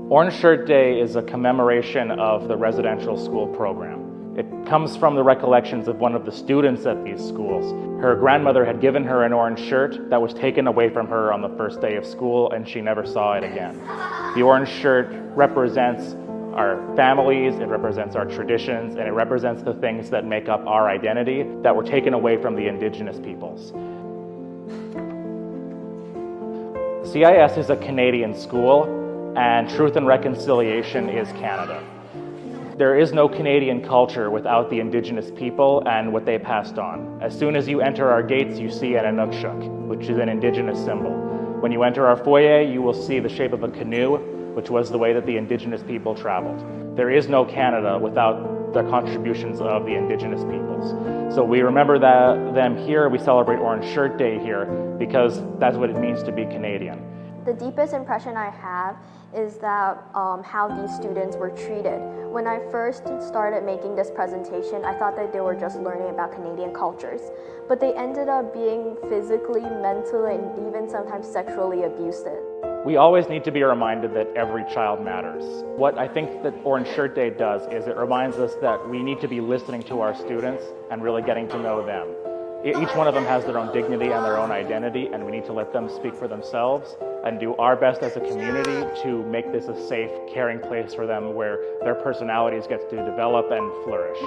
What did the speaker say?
Orange Shirt Day is a commemoration of the residential school program. It comes from the recollections of one of the students at these schools. Her grandmother had given her an orange shirt that was taken away from her on the first day of school, and she never saw it again. The orange shirt represents our families, it represents our traditions, and it represents the things that make up our identity that were taken away from the Indigenous peoples. CIS is a Canadian school, and Truth and Reconciliation is Canada. There is no Canadian culture without the Indigenous people and what they passed on. As soon as you enter our gates, you see an Inukshuk, which is an Indigenous symbol. When you enter our foyer, you will see the shape of a canoe, which was the way that the Indigenous people traveled. There is no Canada without the contributions of the Indigenous peoples. So we remember them here, we celebrate Orange Shirt Day here, because that's what it means to be Canadian. The deepest impression I have is that how these students were treated. When I first started making this presentation, I thought that they were just learning about Canadian cultures, but they ended up being physically, mentally, and even sometimes sexually abusive. We always need to be reminded that every child matters. What I think that Orange Shirt Day does is it reminds us that we need to be listening to our students and really getting to know them. Each one of them has their own dignity and their own identity, and we need to let them speak for themselves and do our best as a community to make this a safe, caring place for them where their personalities get to develop and flourish.